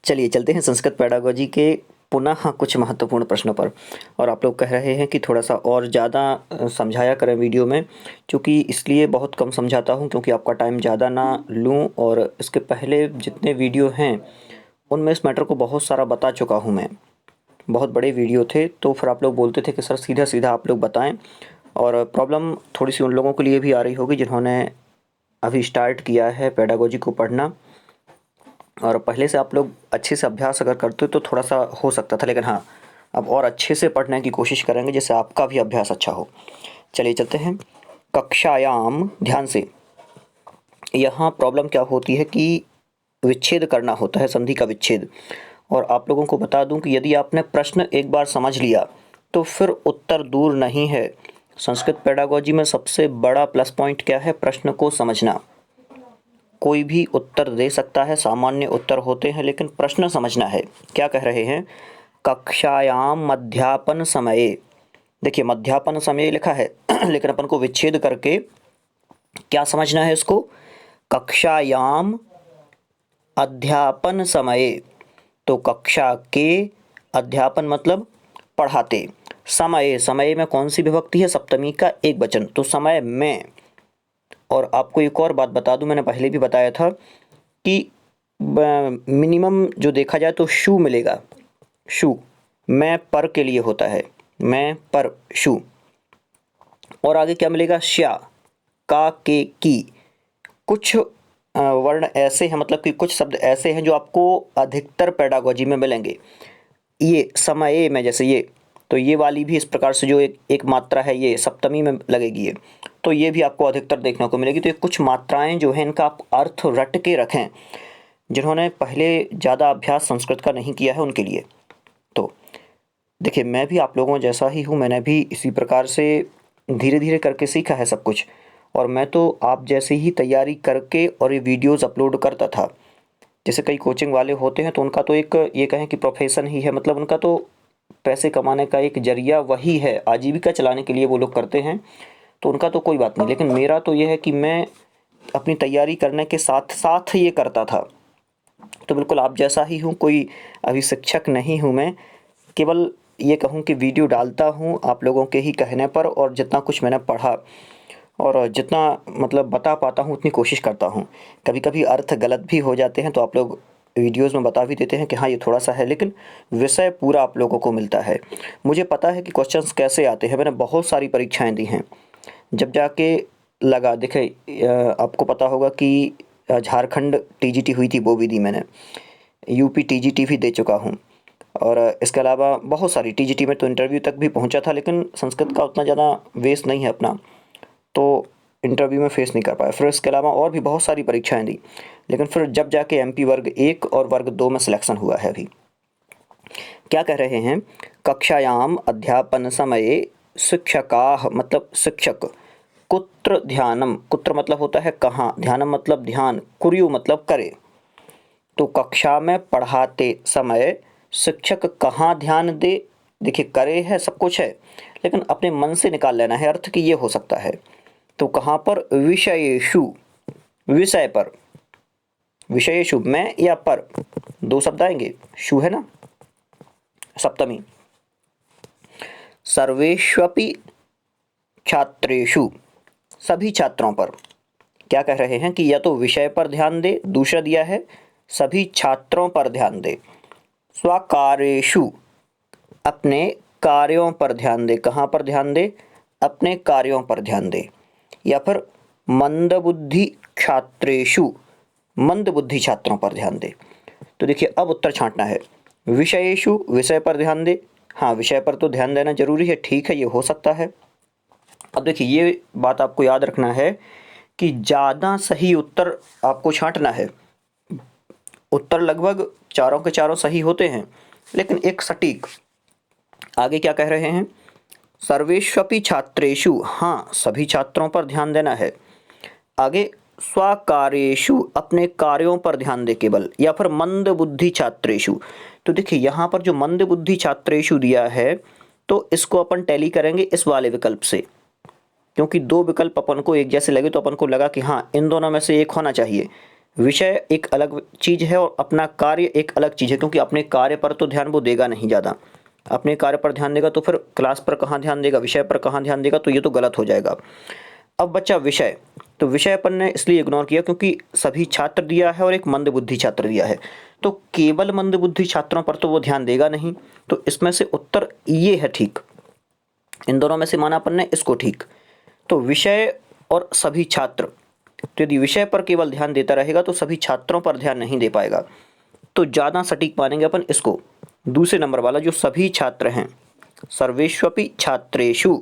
चलिए चलते हैं संस्कृत पेडागोजी के पुनः कुछ महत्वपूर्ण प्रश्नों पर। और आप लोग कह रहे हैं कि थोड़ा सा और ज़्यादा समझाया करें वीडियो में, क्योंकि इसलिए बहुत कम समझाता हूं क्योंकि आपका टाइम ज़्यादा ना लूं। और इसके पहले जितने वीडियो हैं उनमें इस मैटर को बहुत सारा बता चुका हूं मैं, बहुत बड़े वीडियो थे। तो फिर आप लोग बोलते थे कि सर सीधा सीधा आप लोग बताएं। और प्रॉब्लम थोड़ी सी उन लोगों के लिए भी आ रही होगी जिन्होंने अभी स्टार्ट किया है पेडागोजी को पढ़ना, और पहले से आप लोग अच्छे से अभ्यास अगर करते तो थोड़ा सा हो सकता था, लेकिन हाँ अब और अच्छे से पढ़ने की कोशिश करेंगे जिससे आपका भी अभ्यास अच्छा हो। चलिए चलते हैं कक्षायाम। ध्यान से, यहाँ प्रॉब्लम क्या होती है कि विच्छेद करना होता है, संधि का विच्छेद। और आप लोगों को बता दूं कि यदि आपने प्रश्न एक बार समझ लिया तो फिर उत्तर दूर नहीं है। संस्कृत पेडागोजी में सबसे बड़ा प्लस पॉइंट क्या है? प्रश्न को समझना। कोई भी उत्तर दे सकता है, सामान्य उत्तर होते हैं, लेकिन प्रश्न समझना है। क्या कह रहे हैं? कक्षायाम मध्यापन समये। देखिए मध्यापन समय लिखा है लेकिन अपन को विच्छेद करके क्या समझना है इसको? कक्षायाम अध्यापन समये। तो कक्षा के, अध्यापन मतलब पढ़ाते, समय, समय में कौन सी विभक्ति है? सप्तमी का एक वचन, तो समय में। और आपको एक और बात बता दूं, मैंने पहले भी बताया था कि मिनिमम जो देखा जाए तो शु मिलेगा। शु मैं पर के लिए होता है, मैं पर शु। और आगे क्या मिलेगा? श्या, का, के, की। कुछ वर्ण ऐसे हैं, मतलब कि कुछ शब्द ऐसे हैं जो आपको अधिकतर पेडागोजी में मिलेंगे। ये समय में, जैसे ये, तो ये वाली भी इस प्रकार से जो एक मात्रा है ये सप्तमी में लगेगी ये, तो ये भी आपको अधिकतर देखने को मिलेगी। तो ये कुछ मात्राएं जो हैं इनका आप अर्थ रट के रखें, जिन्होंने पहले ज़्यादा अभ्यास संस्कृत का नहीं किया है उनके लिए। तो देखिए मैं भी आप लोगों जैसा ही हूँ, मैंने भी इसी प्रकार से धीरे धीरे करके सीखा है सब कुछ। और मैं तो आप जैसे ही तैयारी करके और ये वीडियोज़ अपलोड करता था। जैसे कई कोचिंग वाले होते हैं तो उनका तो एक ये कहें कि प्रोफेशन ही है, मतलब उनका तो पैसे कमाने का एक जरिया वही है, आजीविका चलाने के लिए वो लोग करते हैं, तो उनका तो कोई बात नहीं। लेकिन मेरा तो ये है कि मैं अपनी तैयारी करने के साथ साथ ये करता था। तो बिल्कुल आप जैसा ही हूँ, कोई अभी शिक्षक नहीं हूँ मैं, केवल ये कहूँ कि वीडियो डालता हूँ आप लोगों के ही कहने पर, और जितना कुछ मैंने पढ़ा और जितना मतलब बता पाता हूँ उतनी कोशिश करता हूँ। कभी कभी अर्थ गलत भी हो जाते हैं तो आप लोग वीडियोज़ में बता भी देते हैं कि हाँ ये थोड़ा सा है, लेकिन विषय पूरा आप लोगों को मिलता है। मुझे पता है कि क्वेश्चंस कैसे आते हैं, मैंने बहुत सारी परीक्षाएं दी हैं, जब जाके लगा। देखे आपको पता होगा कि झारखंड टीजीटी हुई थी, वो भी दी मैंने। यूपी टीजीटी भी दे चुका हूँ, और इसके अलावा बहुत सारी टीजीटी में तो इंटरव्यू तक भी पहुँचा था, लेकिन संस्कृत का उतना ज़्यादा वेस्ट नहीं है अपना, तो इंटरव्यू में फेस नहीं कर पाया। फिर इसके अलावा और भी बहुत सारी परीक्षाएं दी, लेकिन फिर जब जाके एमपी वर्ग 1 और वर्ग 2 में सिलेक्शन हुआ है अभी। क्या कह रहे हैं? कक्षायाम अध्यापन समये शिक्षकाः मतलब शिक्षक, कुत्र ध्यानम, कुत्र मतलब होता है कहाँ, ध्यानम मतलब ध्यान, कुर्यु मतलब करे। तो कक्षा में पढ़ाते समय शिक्षक कहाँ ध्यान दे? देखिए करे है, सब कुछ है, लेकिन अपने मन से निकाल लेना है अर्थ कि ये हो सकता है। तो कहाँ पर? विषयेषु, विषय पर। विषयेषु में या पर, दो शब्द आएंगे, शु है ना, सप्तमी। सर्वेष्वपि छात्रेषु, सभी छात्रों पर। क्या कह रहे हैं कि या तो विषय पर ध्यान दे, दूसरा दिया है सभी छात्रों पर ध्यान दे। स्वकार्येषु, अपने कार्यों पर ध्यान दे। कहाँ पर ध्यान दे? अपने कार्यों पर ध्यान दे। या फिर मंदबुद्धि छात्रेषु, मंदबुद्धि छात्रों पर ध्यान दे। तो देखिए अब उत्तर छांटना है। विषयेषु, विषय पर ध्यान दे। हाँ विषय पर तो ध्यान देना जरूरी है, ठीक है ये हो सकता है। अब देखिए ये बात आपको याद रखना है कि ज़्यादा सही उत्तर आपको छांटना है। उत्तर लगभग चारों के चारों सही होते हैं, लेकिन एक सटीक। आगे क्या कह रहे हैं? सर्वेष्वपि छात्रेषु, हाँ सभी छात्रों पर ध्यान देना है। आगे स्वकार्येषु, अपने कार्यों पर ध्यान दे केवल। या फिर मंदबुद्धि छात्रेषु। तो देखिए यहाँ पर जो मंदबुद्धि छात्रेषु दिया है, तो इसको अपन टैली करेंगे इस वाले विकल्प से, क्योंकि दो विकल्प अपन को एक जैसे लगे तो अपन को लगा कि हाँ इन दोनों में से एक होना चाहिए। विषय एक अलग चीज़ है और अपना कार्य एक अलग चीज़ है, क्योंकि अपने कार्य पर तो ध्यान वो देगा नहीं ज़्यादा। अपने कार्य पर ध्यान देगा तो फिर क्लास पर कहाँ ध्यान देगा, विषय पर कहाँ ध्यान देगा, तो ये तो गलत हो जाएगा। अब बच्चा विषय, तो विषय अपन ने इसलिए इग्नोर किया क्योंकि सभी छात्र दिया है और एक मंदबुद्धि छात्र दिया है, तो केवल मंदबुद्धि छात्रों पर तो वो ध्यान देगा नहीं, तो इसमें से उत्तर ये है ठीक। इन दोनों में से माना अपन ने इसको ठीक। तो विषय और सभी छात्र, तो यदि विषय पर केवल ध्यान देता रहेगा तो सभी छात्रों पर ध्यान नहीं दे पाएगा, तो ज़्यादा सटीक मानेंगे अपन इसको। दूसरे नंबर वाला जो सभी छात्र हैं, सर्वेष्वपि छात्रेषु,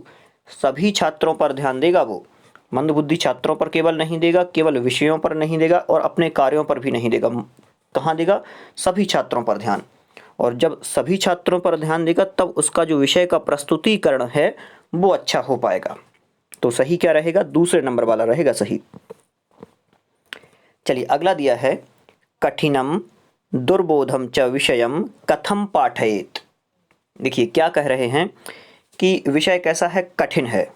सभी छात्रों पर ध्यान देगा वो, मंदबुद्धि छात्रों पर केवल नहीं देगा, केवल विषयों पर नहीं देगा और अपने कार्यों पर भी नहीं देगा। कहाँ देगा? सभी छात्रों पर ध्यान। और जब सभी छात्रों पर ध्यान देगा तब उसका जो विषय का प्रस्तुतिकरण है वो अच्छा हो पाएगा। तो सही क्या रहेगा? दूसरे नंबर वाला रहेगा सही। चलिए अगला दिया है, कठिनम दुर्बोधम च विषयम कथम पाठयेत। देखिए क्या कह रहे हैं कि विषय कैसा है? कठिन है।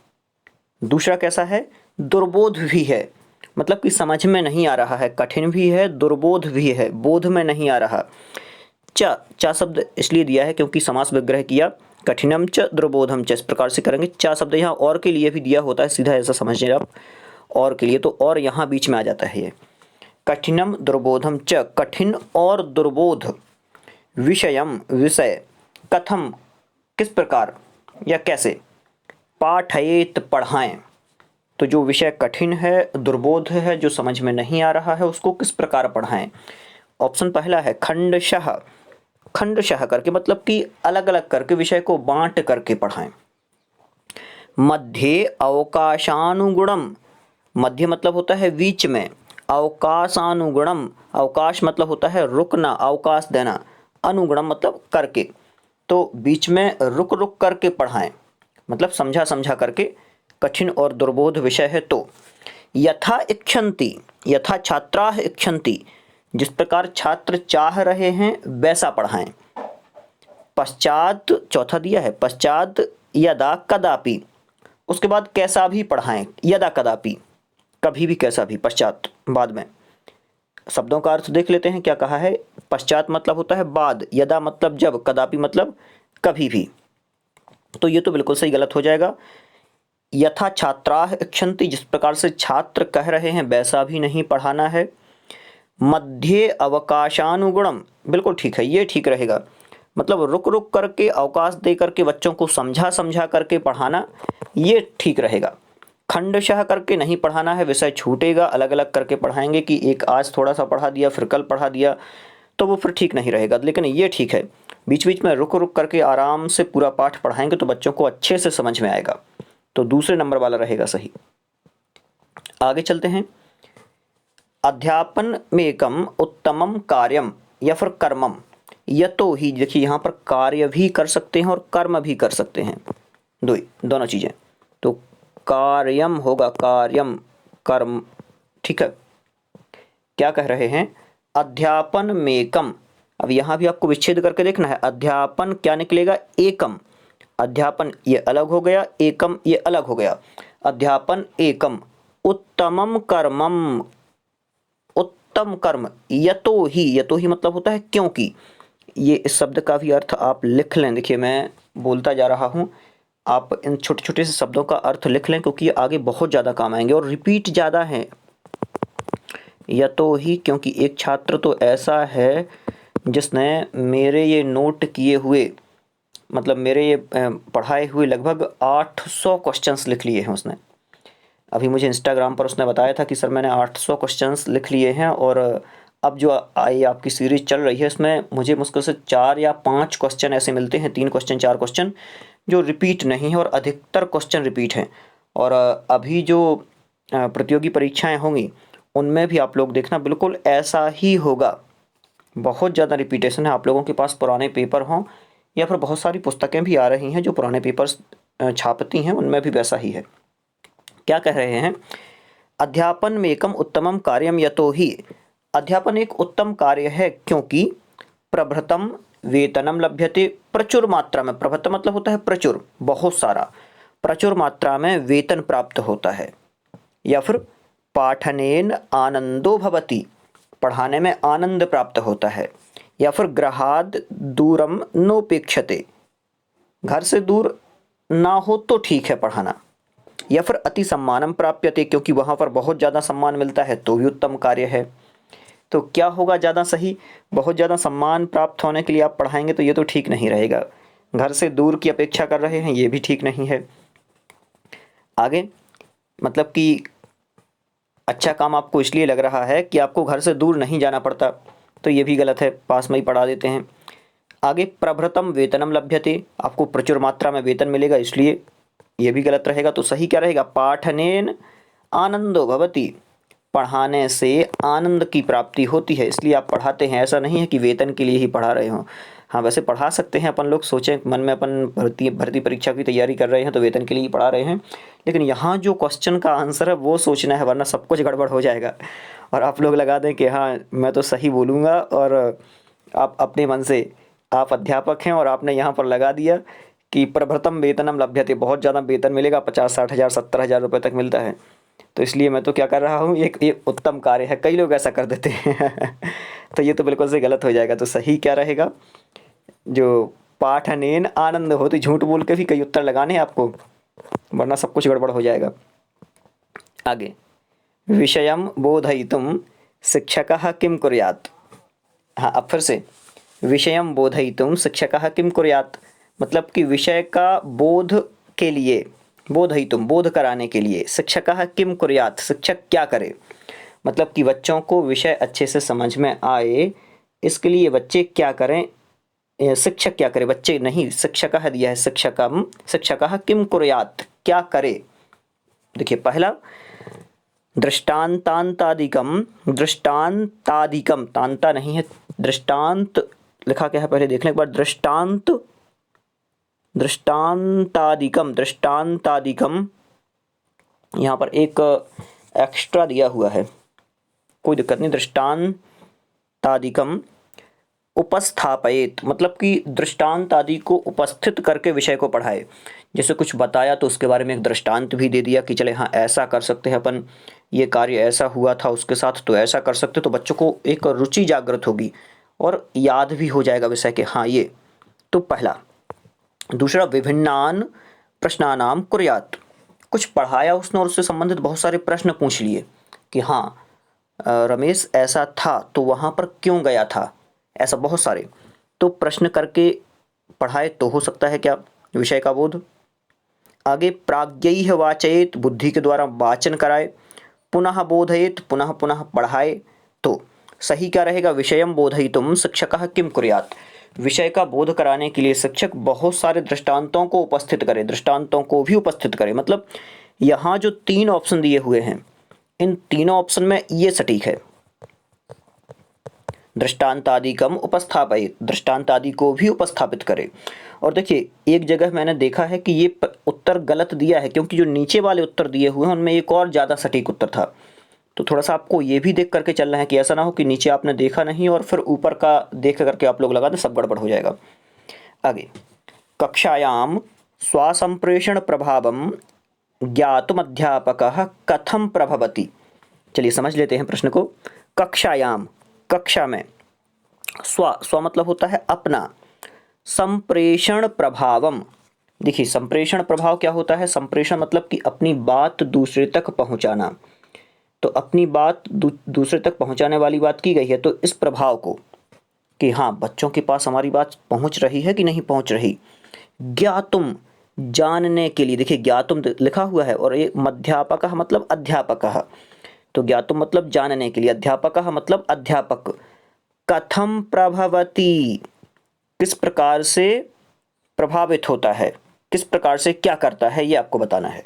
दूसरा कैसा है? दुर्बोध भी है, मतलब कि समझ में नहीं आ रहा है। कठिन भी है, दुर्बोध भी है, बोध में नहीं आ रहा। चा शब्द इसलिए दिया है क्योंकि समास विग्रह किया, कठिनम च दुर्बोधम च, इस प्रकार से करेंगे। चा शब्द यहाँ और के लिए भी दिया होता है, सीधा ऐसा समझिए आप, और के लिए, तो और यहाँ बीच में आ जाता है ये। कठिनम दुर्बोधम च, कठिन और दुर्बोध, विषयम विषय, कथम किस प्रकार या कैसे, पाठयेत पढ़ाएं। तो जो विषय कठिन है, दुर्बोध है, जो समझ में नहीं आ रहा है, उसको किस प्रकार पढ़ाएं। ऑप्शन पहला है खंडशः, खंडशः करके मतलब कि अलग अलग करके, विषय को बांट करके पढ़ाएं। मध्ये अवकाशानुगुणम, मध्य मतलब होता है बीच में, अवकाशानुगुणम, अवकाश मतलब होता है रुकना, अवकाश देना, अनुगुणम मतलब करके, तो बीच में रुक रुक करके पढ़ाएं, मतलब समझा समझा करके। कठिन और दुर्बोध विषय है तो यथा इच्छन्ति, यथा छात्राः इच्छन्ति, जिस प्रकार छात्र चाह रहे हैं वैसा पढ़ाएं। पश्चात चौथा दिया है, पश्चात यदा कदापि, उसके बाद कैसा भी पढ़ाएं, यदा कदापि, कभी भी कैसा भी, पश्चात बाद में। शब्दों का अर्थ देख लेते हैं क्या कहा है। पश्चात मतलब होता है बाद, यदा मतलब जब, कदापि मतलब कभी भी, तो ये तो बिल्कुल सही गलत हो जाएगा। यथा छात्राः इच्छन्ति, जिस प्रकार से छात्र कह रहे हैं वैसा भी नहीं पढ़ाना है। मध्ये अवकाशानुगुणम, बिल्कुल ठीक है, ये ठीक रहेगा, मतलब रुक रुक करके, अवकाश दे करके बच्चों को समझा समझा करके पढ़ाना, ये ठीक रहेगा। खंडशः करके नहीं पढ़ाना है, विषय छूटेगा, अलग अलग करके पढ़ाएंगे कि एक आज थोड़ा सा पढ़ा दिया फिर कल पढ़ा दिया, तो वो फिर ठीक नहीं रहेगा। लेकिन ये ठीक है, बीच बीच में रुक रुक करके आराम से पूरा पाठ पढ़ाएंगे तो बच्चों को अच्छे से समझ में आएगा, तो दूसरे नंबर वाला रहेगा सही। आगे चलते हैं, अध्यापन में एकम उत्तमम कार्यम या फिर कर्मम, यतो ही, देखिए यहाँ पर कार्य भी कर सकते हैं और कर्म भी कर सकते हैं, दोनों चीज़ें, तो कार्यम होगा, कार्यम कर्म, ठीक है। क्या कह रहे हैं, अध्यापन में एकम, अब यहाँ भी आपको विच्छेद करके देखना है, अध्यापन क्या निकलेगा, एकम, अध्यापन ये अलग हो गया, एकम ये अलग हो गया, अध्यापन एकम, उत्तमम कर्मम, उत्तम कर्म, यतो ही मतलब होता है क्योंकि, ये इस शब्द का भी अर्थ आप लिख लें। देखिए मैं बोलता जा रहा हूँ, आप इन छोटे छोटे से शब्दों का अर्थ लिख लें क्योंकि ये आगे बहुत ज़्यादा काम आएंगे और रिपीट ज़्यादा है। यतो ही, क्योंकि एक छात्र तो ऐसा है जिसने मेरे ये नोट किए हुए, मतलब मेरे ये पढ़ाए हुए लगभग 800 क्वेश्चंस लिख लिए हैं उसने। अभी मुझे इंस्टाग्राम पर उसने बताया था कि सर मैंने 800 क्वेश्चंस लिख लिए हैं, और अब जो आई आपकी सीरीज चल रही है इसमें मुझे मुश्किल से 4 या 5 क्वेश्चन ऐसे मिलते हैं, 3 क्वेश्चन 4 क्वेश्चन जो रिपीट नहीं है, और अधिकतर क्वेश्चन रिपीट हैं। और अभी जो प्रतियोगी परीक्षाएं होंगी उनमें भी आप लोग देखना बिल्कुल ऐसा ही होगा, बहुत ज़्यादा रिपीटेशन है। आप लोगों के पास पुराने पेपर हों या फिर बहुत सारी पुस्तकें भी आ रही हैं जो पुराने पेपर्स छापती हैं, उनमें भी वैसा ही है। क्या कह रहे हैं, अध्यापन में एकम उत्तमम कार्यम यतो ही, अध्यापन एक उत्तम कार्य है क्योंकि प्रभृतम वेतनम लभ्यते, प्रचुर मात्रा में, प्रभृतम मतलब होता है प्रचुर, बहुत सारा, प्रचुर मात्रा में वेतन प्राप्त होता है। या फिर पाठनेन आनंदो भवति, पढ़ाने में आनंद प्राप्त होता है। या फिर गृहाद दूरम नोपेक्षते, घर से दूर ना हो तो ठीक है पढ़ाना। या फिर अति सम्मानम प्राप्यते, क्योंकि वहाँ पर बहुत ज़्यादा सम्मान मिलता है तो भी उत्तम कार्य है। तो क्या होगा ज़्यादा सही? बहुत ज़्यादा सम्मान प्राप्त होने के लिए आप पढ़ाएंगे तो ये तो ठीक नहीं रहेगा। घर से दूर की अपेक्षा कर रहे हैं, ये भी ठीक नहीं है। आगे मतलब कि अच्छा काम आपको इसलिए लग रहा है कि आपको घर से दूर नहीं जाना पड़ता, तो ये भी गलत है, पास में ही पढ़ा देते हैं। आगे प्रभृतम वेतनम लभ्यते, आपको प्रचुर मात्रा में वेतन मिलेगा, इसलिए ये भी गलत रहेगा। तो सही क्या रहेगा? पाठनेन आनंदो भवति, पढ़ाने से आनंद की प्राप्ति होती है, इसलिए आप पढ़ाते हैं। ऐसा नहीं है कि वेतन के लिए ही पढ़ा रहे हों। हाँ, वैसे पढ़ा सकते हैं अपन लोग, सोचें मन में अपन भर्ती परीक्षा की तैयारी कर रहे हैं तो वेतन के लिए ही पढ़ा रहे हैं, लेकिन यहाँ जो क्वेश्चन का आंसर है वो सोचना है, वरना सब कुछ गड़बड़ हो जाएगा और आप लोग लगा दें कि हाँ मैं तो सही बोलूँगा, और आप अपने मन से, आप अध्यापक हैं और आपने यहाँ पर लगा दिया कि प्रभृतम वेतनम लभ्यते, बहुत ज़्यादा वेतन मिलेगा, 50-60 हज़ार 70 हज़ार रुपये तक मिलता है, तो इसलिए मैं तो क्या कर रहा हूँ, ये उत्तम कार्य है। कई लोग ऐसा कर देते हैं तो ये तो बिल्कुल से गलत हो जाएगा। तो सही क्या रहेगा? जो पाठनेन आनंद हो, तो झूठ बोल के भी कई उत्तर लगाने हैं आपको, वरना सब कुछ गड़बड़ हो जाएगा। आगे विषयम बोधयितुम शिक्षकः किं कुर्यात्। हाँ, अब फिर से विषयम बोधयितुम शिक्षकः किं कुर्यात्, मतलब कि विषय का बोध के लिए, बोधयितुम बोध कराने के लिए, शिक्षकः किं कुर्यात् शिक्षक क्या करे, मतलब कि बच्चों को विषय अच्छे से समझ में आए, इसके लिए बच्चे क्या करें, शिक्षक क्या करे, बच्चे नहीं, शिक्षकः दिया है, शिक्षकः किं कुर्यात् क्या करे। देखिए पहला दृष्टांतादिकम, दृष्टांतादिकम, तांता नहीं है, दृष्टांत लिखा क्या है पहले देखने के बाद, दृष्टांतादिकम, यहाँ पर एक एक्स्ट्रा दिया हुआ है, कोई दिक्कत नहीं। दृष्टांतादिकम उपस्थापयेत, मतलब कि दृष्टांत आदि को उपस्थित करके विषय को पढ़ाए। जैसे कुछ बताया तो उसके बारे में एक दृष्टांत भी दे दिया कि चले हाँ ऐसा कर सकते हैं अपन, ये कार्य ऐसा हुआ था उसके साथ तो ऐसा कर सकते, तो बच्चों को एक रुचि जागृत होगी और याद भी हो जाएगा विषय के, हाँ ये तो पहला। दूसरा विभिन्नान प्रश्नानाम कुर्यात्, कुछ पढ़ाया उसने और उससे संबंधित बहुत सारे प्रश्न पूछ लिए कि हाँ रमेश ऐसा था तो वहाँ पर क्यों गया था, ऐसा बहुत सारे तो प्रश्न करके पढ़ाए तो हो सकता है क्या विषय का बोध। आगे प्राज्ञैः वाचयेत, बुद्धि के द्वारा वाचन कराए, पुनः बोधयेत, पुनः पुनः पढ़ाए, तो सही क्या रहेगा? विषयम बोधयितुम शिक्षकः किं कुर्यात्, विषय का बोध कराने के लिए शिक्षक बहुत सारे दृष्टांतों को उपस्थित करे, दृष्टांतों को भी उपस्थित करे। मतलब यहाँ जो 3 ऑप्शन दिए हुए हैं, इन तीनों ऑप्शन में ये सटीक है। दृष्टांतादिकम उपस्थापयेत, दृष्टांत आदि को भी उपस्थापित करे। और देखिए एक जगह मैंने देखा है कि ये उत्तर गलत दिया है, क्योंकि जो नीचे वाले उत्तर दिए हुए हैं उनमें एक और ज़्यादा सटीक उत्तर था। तो थोड़ा सा आपको ये भी देख करके चलना है कि ऐसा ना हो कि नीचे आपने देखा नहीं और फिर ऊपर का देख करके आप लोग लगा दें, सब गड़बड़ हो जाएगा। आगे कक्षायाम स्वासंप्रेषण प्रभावम ज्ञातुमध्यापकः कथम प्रभवति। चलिए समझ लेते हैं प्रश्न को। कक्षायाम, कक्षा में, स्व मतलब होता है अपना, संप्रेषण प्रभावम, देखिए संप्रेषण प्रभाव क्या होता है? संप्रेषण मतलब कि अपनी बात दूसरे तक पहुंचाना, तो अपनी बात दूसरे तक पहुंचाने वाली बात की गई है। तो इस प्रभाव को कि हाँ बच्चों के पास हमारी बात पहुंच रही है कि नहीं पहुंच रही, ज्ञातुम जानने के लिए, देखिए ज्ञातुम लिखा हुआ है और ये मध्यापक मतलब अध्यापक, तो ज्ञातुम मतलब जानने के लिए, अध्यापक मतलब अध्यापक, कथम प्रभवति किस प्रकार से प्रभावित होता है, किस प्रकार से क्या करता है, ये आपको बताना है।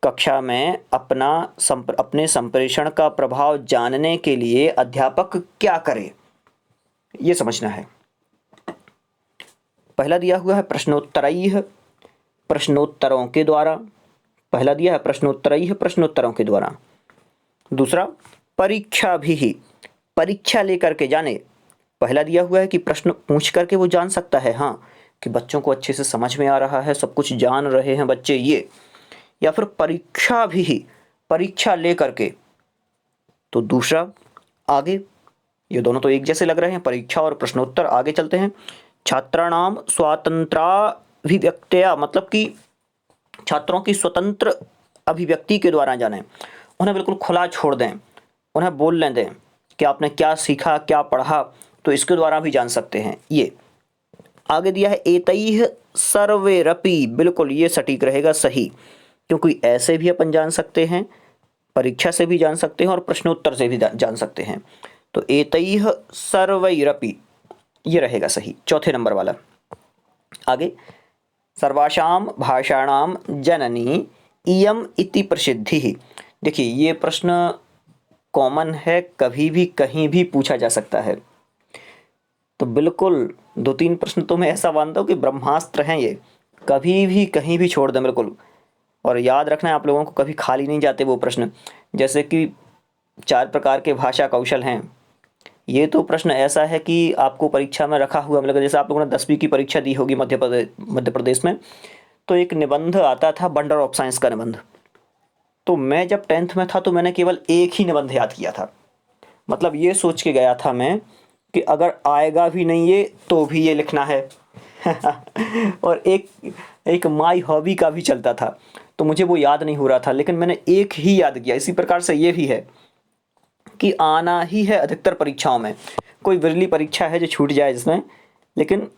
कक्षा में अपने संप्रेषण का प्रभाव जानने के लिए अध्यापक क्या करे, ये समझना है। पहला दिया हुआ है प्रश्नोत्तरैः, प्रश्नोत्तरों के द्वारा, पहला दिया है प्रश्नोत्तरैः, प्रश्नोत्तरों के द्वारा। दूसरा परीक्षा भी, परीक्षा लेकर के जाने, पहला दिया हुआ है कि प्रश्न पूछ करके वो जान सकता है हाँ कि बच्चों को अच्छे से समझ में आ रहा है, सब कुछ जान रहे हैं बच्चे ये, या फिर परीक्षा भी, परीक्षा लेकर के। तो दूसरा आगे ये दोनों तो एक जैसे लग रहे हैं, परीक्षा और प्रश्नोत्तर। आगे चलते हैं। छात्राणाम स्वातंत्राभिव्यक्त्या, मतलब कि छात्रों की स्वतंत्र अभिव्यक्ति के द्वारा जानें, उन्हें बिल्कुल खुला छोड़ दें, उन्हें बोलने दें कि आपने क्या सीखा, क्या पढ़ा, तो इसके द्वारा भी जान सकते हैं। ये आगे दिया है एतैः सर्वैरपि, बिल्कुल ये सटीक रहेगा, सही, क्योंकि ऐसे भी अपन जान सकते हैं, परीक्षा से भी जान सकते हैं और प्रश्नोत्तर से भी जान सकते हैं। तो एतैः सर्वैरपि ये रहेगा सही, चौथे नंबर वाला। आगे सर्वासां भाषाणां जननी इयम् इति प्रसिद्धिः। देखिए ये प्रश्न कॉमन है, कभी भी कहीं भी पूछा जा सकता है। तो बिल्कुल 2-3 प्रश्न तो मैं ऐसा मानता हूँ कि ब्रह्मास्त्र हैं ये, कभी भी कहीं भी छोड़ दें बिल्कुल। और याद रखना है आप लोगों को, कभी खाली नहीं जाते वो प्रश्न। जैसे कि 4 प्रकार के भाषा कौशल हैं, ये तो प्रश्न ऐसा है कि आपको परीक्षा में रखा हुआ, मतलब जैसे आप लोगों ने 10वीं की परीक्षा दी होगी मध्य प्रदेश में, तो एक निबंध आता था वंडर ऑफ साइंस का निबंध। तो मैं जब 10th में था तो मैंने केवल एक ही निबंध याद किया था। मतलब ये सोच के गया था मैं कि अगर आएगा भी नहीं ये तो भी ये लिखना है और एक माई हॉबी का भी चलता था, तो मुझे वो याद नहीं हो रहा था, लेकिन मैंने एक ही याद किया। इसी प्रकार से ये भी है कि आना ही है अधिकतर परीक्षाओं में। कोई विरली परीक्षा है जो छूट जाए जिसमें, लेकिन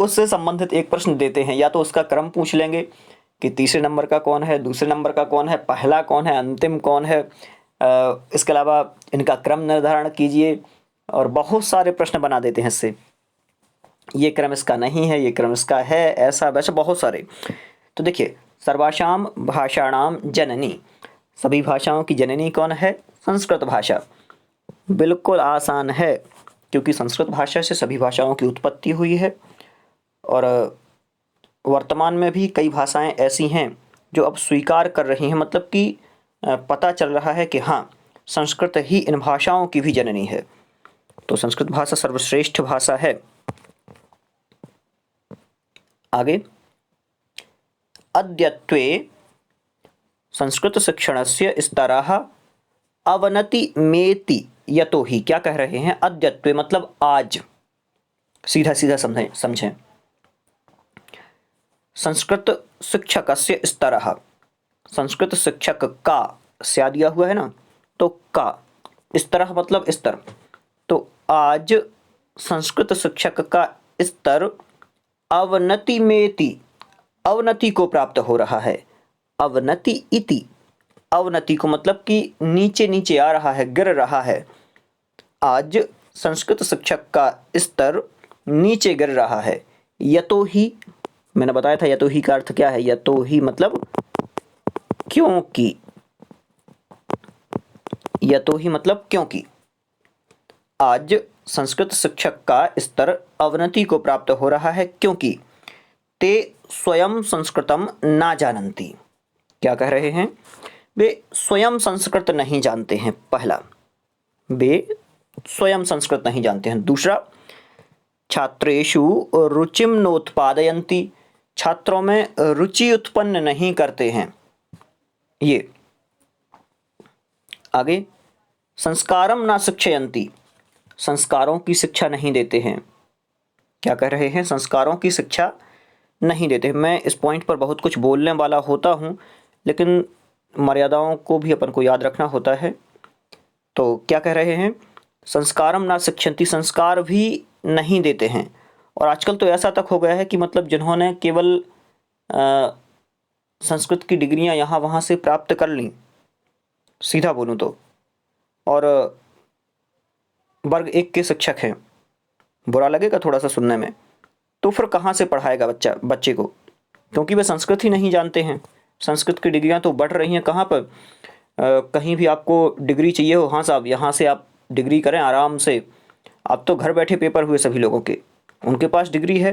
उससे संबंधित एक प्रश्न देते हैं, या तो उसका क्रम पूछ लेंगे कि तीसरे नंबर का कौन है, दूसरे नंबर का कौन है, पहला कौन है, अंतिम कौन है। इसके अलावा इनका क्रम निर्धारण कीजिए, और बहुत सारे प्रश्न बना देते हैं इससे। ये क्रम इसका नहीं है, ये क्रम इसका है, ऐसा वैसा बहुत सारे। तो देखिए सर्वासाम भाषाणाम जननी, सभी भाषाओं की जननी कौन है? संस्कृत भाषा। बिल्कुल आसान है, क्योंकि संस्कृत भाषा से सभी भाषाओं की उत्पत्ति हुई है। और वर्तमान में भी कई भाषाएं ऐसी हैं जो अब स्वीकार कर रही हैं, मतलब कि पता चल रहा है कि हाँ, संस्कृत ही इन भाषाओं की भी जननी है। तो संस्कृत भाषा सर्वश्रेष्ठ भाषा है। आगे अद्यत्वे संस्कृत शिक्षणस्य स्तरः अवनतिमेति यतोहि। क्या कह रहे हैं? अद्यत्वे मतलब आज, सीधा सीधा समझें। संस्कृत शिक्षकस्य स्तरः, संस्कृत शिक्षक का स्या दिया हुआ है ना, तो का, स्तरः मतलब स्तर। तो आज संस्कृत शिक्षक का स्तर अवनतिमेति, अवनति को प्राप्त हो रहा है। अवनति इति, अवनति को मतलब कि नीचे नीचे आ रहा है, गिर रहा है। आज संस्कृत शिक्षक का स्तर नीचे गिर रहा है। यतो ही, मैंने बताया था यतो ही का अर्थ क्या है। यतो ही मतलब क्योंकि, यतो ही मतलब क्योंकि आज संस्कृत शिक्षक का स्तर अवनति को प्राप्त हो रहा है, क्योंकि ते स्वयं संस्कृतम ना जानन्ति। क्या कह रहे हैं? वे स्वयं संस्कृत नहीं जानते हैं। पहला, वे स्वयं संस्कृत नहीं जानते हैं। दूसरा, छात्रेषु रुचिम नोत्पादयन्ति, छात्रों में रुचि उत्पन्न नहीं करते हैं। ये आगे, संस्कारम ना शिक्षयन्ति, संस्कारों की शिक्षा नहीं देते हैं। क्या कह रहे हैं? संस्कारों की शिक्षा नहीं देते। मैं इस पॉइंट पर बहुत कुछ बोलने वाला होता हूँ, लेकिन मर्यादाओं को भी अपन को याद रखना होता है। तो क्या कह रहे हैं? संस्कारम ना शिक्षयन्ति, संस्कार भी नहीं देते हैं। और आजकल तो ऐसा तक हो गया है कि मतलब जिन्होंने केवल संस्कृत की डिग्रियां यहाँ वहाँ से प्राप्त कर लीं, सीधा बोलूँ तो, और वर्ग 1 के शिक्षक हैं, बुरा लगेगा थोड़ा सा सुनने में, तो फिर कहाँ से पढ़ाएगा बच्चे को, क्योंकि वे संस्कृत ही नहीं जानते हैं। संस्कृत की डिग्रियां तो बढ़ रही हैं कहाँ पर, कहीं भी आपको डिग्री चाहिए हो, हाँ साहब यहाँ से आप डिग्री करें आराम से। अब तो घर बैठे पेपर हुए सभी लोगों के, उनके पास डिग्री है।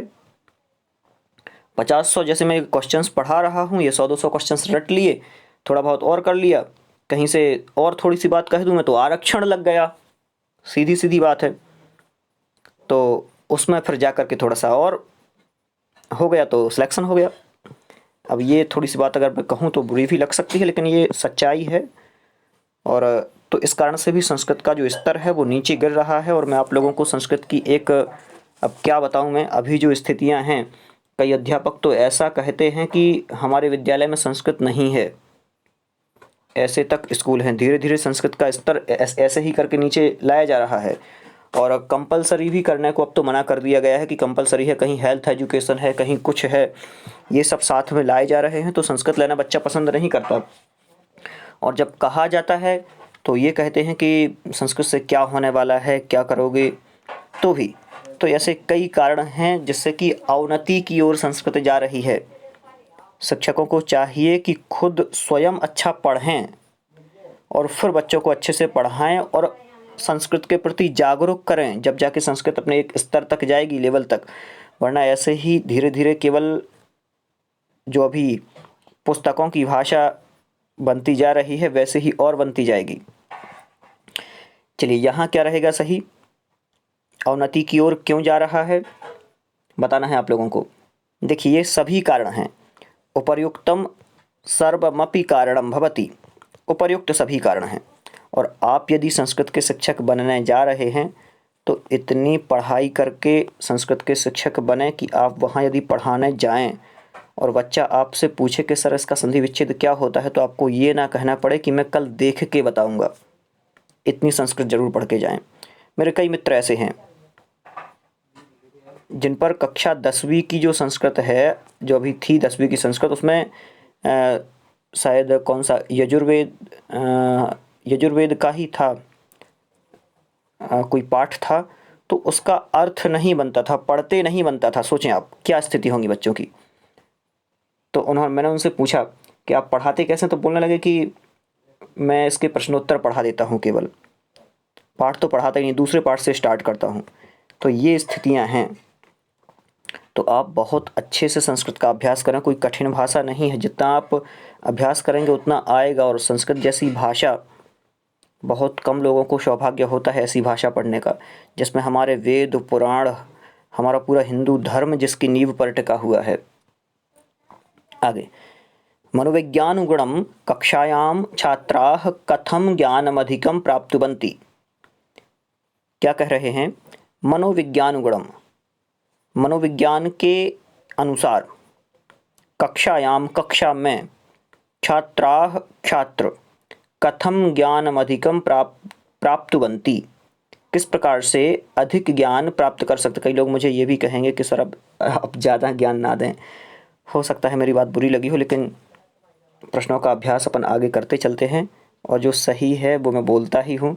50-100 जैसे मैं क्वेश्चंस पढ़ा रहा हूँ, ये 100-200 क्वेश्चंस रट लिए, थोड़ा बहुत और कर लिया, कहीं से और थोड़ी सी बात कह दूँ मैं तो आरक्षण लग गया, सीधी सीधी बात है। तो उसमें फिर जा कर के थोड़ा सा और हो गया तो सिलेक्शन हो गया। अब ये थोड़ी सी बात अगर मैं कहूँ तो बुरी भी लग सकती है, लेकिन ये सच्चाई है। और तो इस कारण से भी संस्कृत का जो स्तर है वो नीचे गिर रहा है। और मैं आप लोगों को संस्कृत की एक, अब क्या बताऊं मैं, अभी जो स्थितियां हैं, कई अध्यापक तो ऐसा कहते हैं कि हमारे विद्यालय में संस्कृत नहीं है, ऐसे तक स्कूल हैं। धीरे धीरे संस्कृत का स्तर ऐसे ही करके नीचे लाया जा रहा है। और कंपलसरी भी करने को अब तो मना कर दिया गया है कि कंपलसरी है, कहीं हेल्थ एजुकेशन है, कहीं कुछ है, ये सब साथ में लाए जा रहे हैं। तो संस्कृत लेना बच्चा पसंद नहीं करता। और जब कहा जाता है तो ये कहते हैं कि संस्कृत से क्या होने वाला है, क्या करोगे, तो ऐसे कई कारण हैं जिससे कि अवनति की ओर संस्कृत जा रही है। शिक्षकों को चाहिए कि खुद स्वयं अच्छा पढ़ें और फिर बच्चों को अच्छे से पढ़ाएं और संस्कृत के प्रति जागरूक करें, जब जाके संस्कृत अपने एक स्तर तक जाएगी, लेवल तक। वरना ऐसे ही धीरे धीरे केवल जो अभी पुस्तकों की भाषा बनती जा रही है वैसे ही और बनती जाएगी। चलिए, यहाँ क्या रहेगा सही, अवनति की ओर क्यों जा रहा है बताना है आप लोगों को। देखिए, ये सभी कारण हैं। उपर्युक्तम सर्वमपि कारणम भवति, उपर्युक्त सभी कारण हैं। और आप यदि संस्कृत के शिक्षक बनने जा रहे हैं तो इतनी पढ़ाई करके संस्कृत के शिक्षक बने कि आप वहाँ यदि पढ़ाने जाएं और बच्चा आपसे पूछे कि सर इसका संधि विच्छेद क्या होता है, तो आपको ये ना कहना पड़े कि मैं कल देख के बताऊंगा। इतनी संस्कृत जरूर पढ़ के जाएं। मेरे कई मित्र ऐसे हैं जिन पर कक्षा 10वीं की जो संस्कृत है, जो अभी थी 10वीं की संस्कृत, उसमें शायद कौन सा यजुर्वेद का ही था, कोई पाठ था, तो उसका अर्थ नहीं बनता था, पढ़ते नहीं बनता था। सोचें आप क्या स्थिति होंगी बच्चों की। तो मैंने उनसे पूछा कि आप पढ़ाते कैसे, तो बोलने लगे कि मैं इसके प्रश्नोत्तर पढ़ा देता हूँ, केवल पाठ तो पढ़ाता ही नहीं, दूसरे पाठ से स्टार्ट करता हूँ। तो ये स्थितियाँ हैं। तो आप बहुत अच्छे से संस्कृत का अभ्यास करें, कोई कठिन भाषा नहीं है, जितना आप अभ्यास करेंगे उतना आएगा। और संस्कृत जैसी भाषा, बहुत कम लोगों को सौभाग्य होता है ऐसी भाषा पढ़ने का, जिसमें हमारे वेद पुराण, हमारा पूरा हिंदू धर्म जिसकी नींव पर टिका हुआ है। आगे, मनोविज्ञानुगुणम कक्षायाम छात्राः कथम ज्ञानमधिकम प्राप्नुवन्ति। क्या कह रहे हैं, मनोविज्ञानुगुणम, मनोविज्ञान के अनुसार, कक्षायाम, कक्षा में, छात्राः, छात्र, कथम ज्ञानमधिकम प्राप्नुवन्ति, किस प्रकार से अधिक ज्ञान प्राप्त कर सकते। कई लोग मुझे ये भी कहेंगे कि सर अब ज़्यादा ज्ञान ना दें। हो सकता है मेरी बात बुरी लगी हो, लेकिन प्रश्नों का अभ्यास अपन आगे करते चलते हैं और जो सही है वो मैं बोलता ही हूँ।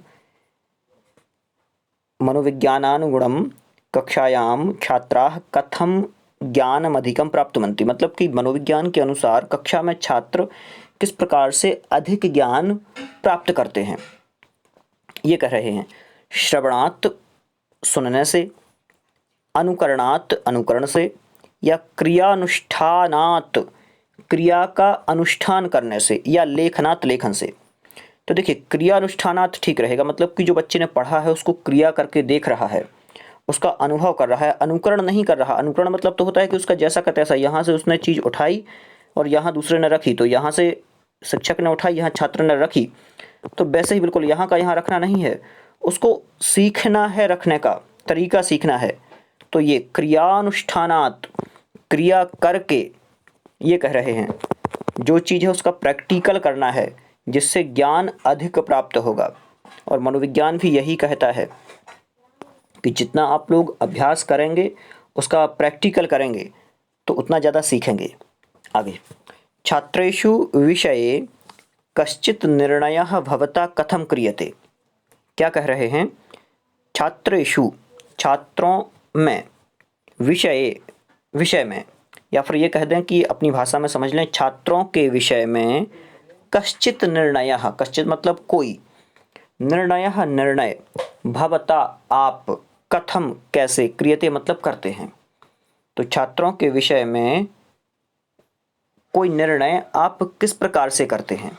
मनोविज्ञानानुगुणम कक्षायाम छात्राः कथम ज्ञानमधिकम प्राप्नुवन्ति, मतलब कि मनोविज्ञान के अनुसार कक्षा में छात्र किस प्रकार से अधिक ज्ञान प्राप्त करते हैं। ये कह रहे हैं, श्रवणात्, सुनने से, अनुकरणात्, अनुकरण से, या क्रियानुष्ठानात्, क्रिया का अनुष्ठान करने से, या लेखनात्, लेखन से। तो देखिए, क्रियानुष्ठानात् ठीक रहेगा, मतलब कि जो बच्चे ने पढ़ा है उसको क्रिया करके देख रहा है, उसका अनुभव कर रहा है, अनुकरण नहीं कर रहा। अनुकरण मतलब तो होता है कि उसका जैसा का तैसा, यहाँ से उसने चीज़ उठाई और यहाँ दूसरे ने रखी, तो यहाँ से शिक्षक ने उठाई, यहाँ छात्र ने रखी, तो वैसे ही बिल्कुल यहाँ का यहाँ रखना नहीं है, उसको सीखना है, रखने का तरीका सीखना है। तो ये क्रियानुष्ठानात्, क्रिया करके, ये कह रहे हैं जो चीज़ है उसका प्रैक्टिकल करना है, जिससे ज्ञान अधिक प्राप्त होगा। और मनोविज्ञान भी यही कहता है कि जितना आप लोग अभ्यास करेंगे, उसका प्रैक्टिकल करेंगे, तो उतना ज़्यादा सीखेंगे। आगे, छात्रेषु विषये कश्चित् निर्णयः भवता कथम क्रियते। क्या कह रहे हैं, छात्रेषु, छात्रों में, विषय में, या फिर ये कह दें कि अपनी भाषा में समझ लें, छात्रों के विषय में कश्चित् निर्णयः, कश्चित् मतलब कोई, निर्णयः निर्णय, भवता आप, कथम कैसे, क्रियते मतलब करते हैं। तो छात्रों के विषय में कोई निर्णय आप किस प्रकार से करते हैं।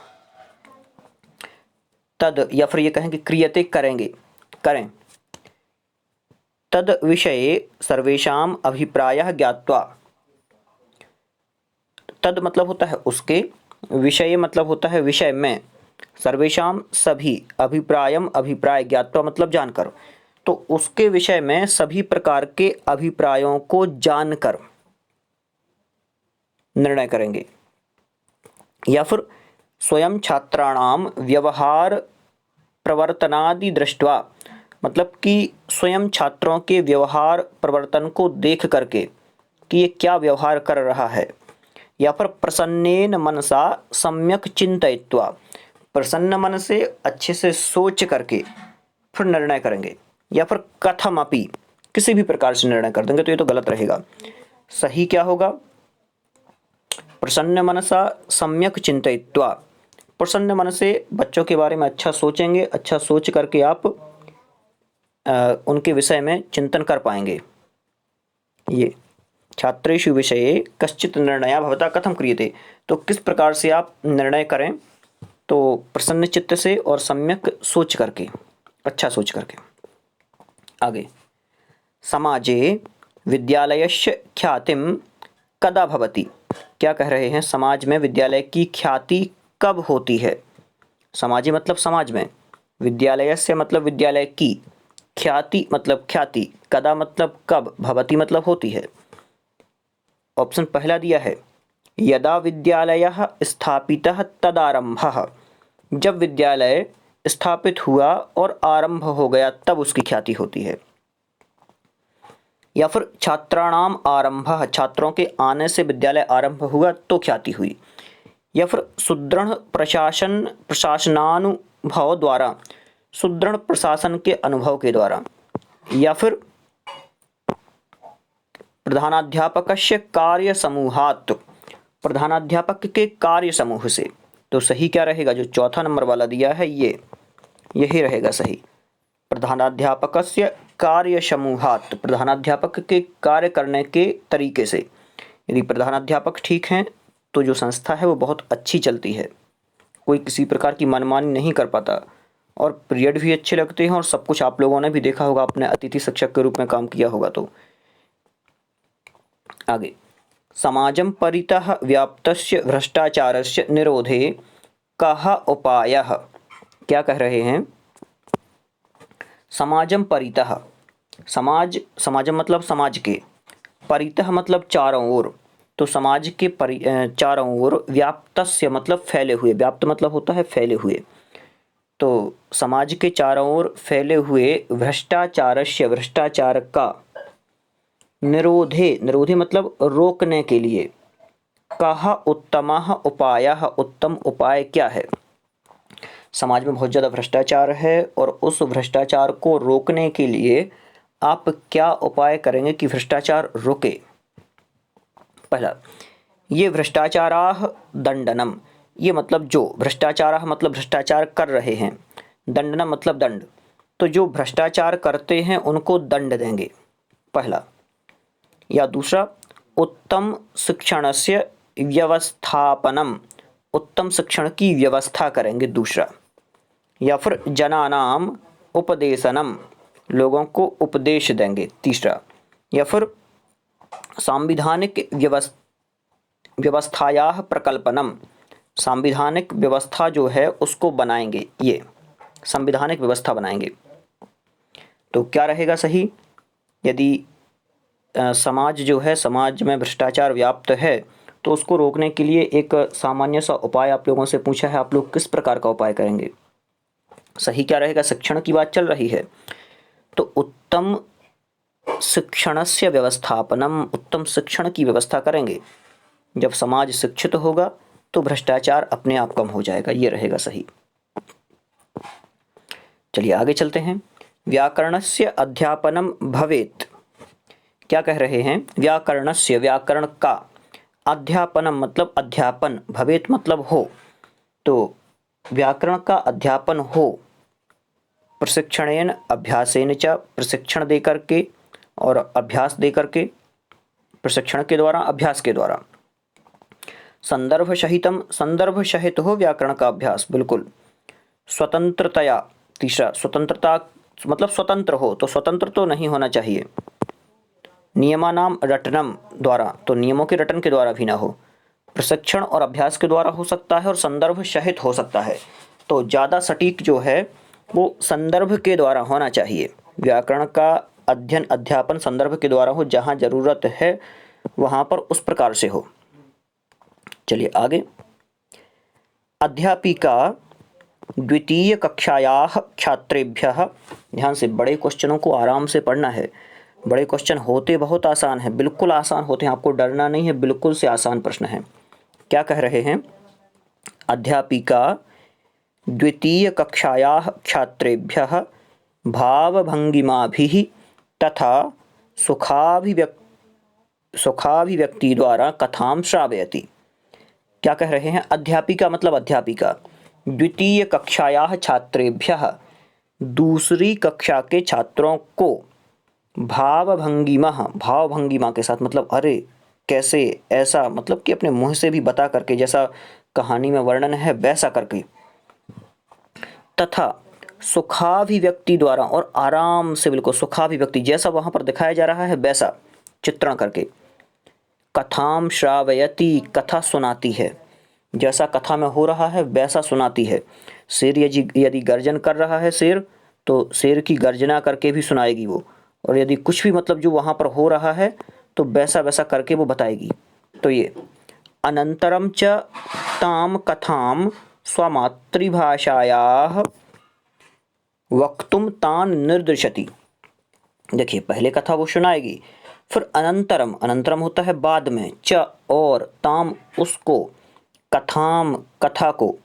तद, या फिर ये कहें कि क्रियते, करेंगे, करें। तद विषये सर्वेषाम अभिप्रायः ज्ञात्वा, तद मतलब होता है उसके, विषय मतलब होता है विषय में, सर्वेषां सभी, अभिप्रायम अभिप्राय ज्ञात्वा मतलब जानकर, तो उसके विषय में सभी प्रकार के अभिप्रायों को जानकर निर्णय करेंगे। या फिर स्वयं छात्राणाम व्यवहार प्रवर्तनादि दृष्ट्वा, मतलब कि स्वयं छात्रों के व्यवहार प्रवर्तन को देख करके कि ये क्या व्यवहार कर रहा है। या फिर प्रसन्नेन मनसा सम्यक चिंतयित्वा, प्रसन्न मन से अच्छे से सोच करके फिर निर्णय करेंगे। या फिर कथमपि, किसी भी प्रकार से निर्णय कर देंगे तो ये तो गलत रहेगा। सही क्या होगा? प्रसन्न मनसा सम्यक चिंतयित्वा, प्रसन्न मन से बच्चों के बारे में अच्छा सोचेंगे, अच्छा सोच करके आप उनके विषय में चिंतन कर पाएंगे। ये छात्रेषु विषये कश्चित निर्णय भवता कथम क्रियते, तो किस प्रकार से आप निर्णय करें, तो प्रसन्न चित्त से और सम्यक सोच करके, अच्छा सोच करके। आगे, समाजे विद्यालयस्य ख्यातिम कदा भवति, क्या कह रहे हैं? समाज में विद्यालय की ख्याति कब होती है? समाजे मतलब समाज में, विद्यालयस्य मतलब विद्यालय की, ख्याति मतलब ख्याति, कदा मतलब कब, भवति मतलब होती है। ऑप्शन पहला दिया है, यदा विद्यालयः स्थापितः तदारंभः, जब विद्यालय स्थापित हुआ और आरंभ हो गया तब उसकी ख्याति होती है। या फिर छात्राणाम आरंभः, छात्रों के आने से विद्यालय आरंभ हुआ तो ख्याति हुई। या फिर सुदृढ़ प्रशासनानुभव द्वारा, सुदृढ़ प्रशासन के अनुभव के द्वारा। या फिर प्रधानाध्यापकस्य कार्य समूहात्, प्रधानाध्यापक के कार्य समूह से। तो सही क्या रहेगा? जो चौथा नंबर वाला दिया है यही रहेगा सही। प्रधानाध्यापकस्य कार्य समूहात्, प्रधानाध्यापक के कार्य करने के तरीके से। यदि प्रधानाध्यापक ठीक हैं तो जो संस्था है वो बहुत अच्छी चलती है, कोई किसी प्रकार की मनमानी नहीं कर पाता, और पीरियड भी अच्छे लगते हैं, और सब कुछ आप लोगों ने भी देखा होगा, अपने अतिथि शिक्षक के रूप में काम किया होगा तो। आगे, समाजं परितः व्याप्तस्य भ्रष्टाचारस्य निरोधे कः उपायः, क्या कह रहे हैं? समाजं परितः, समाजम मतलब समाज के, परितः मतलब चारों ओर, तो समाज के चारों ओर, व्याप्तस्य मतलब फैले हुए, व्याप्त मतलब होता है फैले हुए, तो समाज के चारों ओर फैले हुए भ्रष्टाचारस्य, भ्रष्टाचार का, निरोधे, निरोधे मतलब रोकने के लिए, कः उत्तमः उपायः, उत्तम उपाय क्या है? समाज में बहुत ज़्यादा भ्रष्टाचार है और उस भ्रष्टाचार को रोकने के लिए आप क्या उपाय करेंगे कि भ्रष्टाचार रुके? पहला, ये भ्रष्टाचाराः दंडनम, ये मतलब जो, भ्रष्टाचाराः मतलब भ्रष्टाचार कर रहे हैं, दंडनम मतलब दंड, तो जो भ्रष्टाचार करते हैं उनको दंड देंगे, पहला। या दूसरा, उत्तम शिक्षणस्य व्यवस्थापनम, उत्तम शिक्षण की व्यवस्था करेंगे, दूसरा। या फिर जनानाम उपदेशनम, लोगों को उपदेश देंगे, तीसरा। या फिर सांविधानिक व्यवस्थायाः प्रकल्पनम, सांविधानिक व्यवस्था जो है उसको बनाएंगे, ये संवैधानिक व्यवस्था बनाएंगे। तो क्या रहेगा सही? यदि समाज जो है, समाज में भ्रष्टाचार व्याप्त है तो उसको रोकने के लिए एक सामान्य सा उपाय आप लोगों से पूछा है, आप लोग किस प्रकार का उपाय करेंगे? सही क्या रहेगा? शिक्षण की बात चल रही है तो उत्तम शिक्षणस्य व्यवस्थापनम, उत्तम शिक्षण की व्यवस्था करेंगे। जब समाज शिक्षित होगा तो भ्रष्टाचार अपने आप कम हो जाएगा, ये रहेगा सही। चलिए आगे चलते हैं। व्याकरणस्य अध्यापनम भवेत्, क्या कह रहे हैं? व्याकरणस्य, व्याकरण का, अध्यापनम मतलब अध्यापन, भवेत् मतलब हो, तो व्याकरण का अध्यापन हो प्रशिक्षणेन अभ्यासेन च, प्रशिक्षण दे करके और अभ्यास दे करके, प्रशिक्षण के द्वारा, अभ्यास के द्वारा। संदर्भ सहितम, संदर्भ सहित हो व्याकरण का अभ्यास, बिल्कुल। स्वतंत्रतया, तीसरा, स्वतंत्रता मतलब स्वतंत्र हो, तो स्वतंत्र तो नहीं होना चाहिए। नियमानाम रटनम द्वारा, तो नियमों के रटन के द्वारा भी ना हो, प्रशिक्षण और अभ्यास के द्वारा हो सकता है, और संदर्भ सहित हो सकता है। तो ज़्यादा सटीक जो है वो संदर्भ के द्वारा होना चाहिए। व्याकरण का अध्ययन अध्यापन संदर्भ के द्वारा हो, जहाँ ज़रूरत है वहाँ पर उस प्रकार से हो। चलिए आगे। अध्यापिका द्वितीय कक्षायाः छात्रेभ्यः, ध्यान से बड़े क्वेश्चनों को आराम से पढ़ना है। बड़े क्वेश्चन होते बहुत आसान है, बिल्कुल आसान होते हैं, आपको डरना नहीं है, बिल्कुल से आसान प्रश्न है। क्या कह रहे हैं? अध्यापिका द्वितीय कक्षायाः छात्रेभ्यः भावभंगिमाभिः तथा सुखाभिव्यक्ति द्वारा कथां श्रावयति। क्या कह रहे हैं? अध्यापिका मतलब अध्यापिका द्वितीय कक्षायाः छात्रेभ्यः, दूसरी कक्षा के छात्रों को, भावभंगिमा के साथ मतलब अरे कैसे, ऐसा मतलब कि अपने मुंह से भी बता करके, जैसा कहानी में वर्णन है वैसा करके, तथा सुखाभिव्यक्ति द्वारा, और आराम से बिल्कुल सुखाभिव्यक्ति जैसा वहाँ पर दिखाया जा रहा है वैसा चित्रण करके, कथाम श्रावयति, कथा सुनाती है, जैसा कथा में हो रहा है वैसा सुनाती है। शेर यदि गर्जन कर रहा है शेर, तो शेर की गर्जना करके भी सुनाएगी वो, और यदि कुछ भी मतलब जो वहाँ पर हो रहा है तो वैसा वैसा करके वो बताएगी। तो ये अनंतरम च ताम कथाम स्वमातृभाषायाः वक्तुम तान निर्दिशति। देखिए पहले कथा वो सुनाएगी, फिर अनंतरम, अनंतरम होता है बाद में, च और, ताम उसको, कथाम कथा को,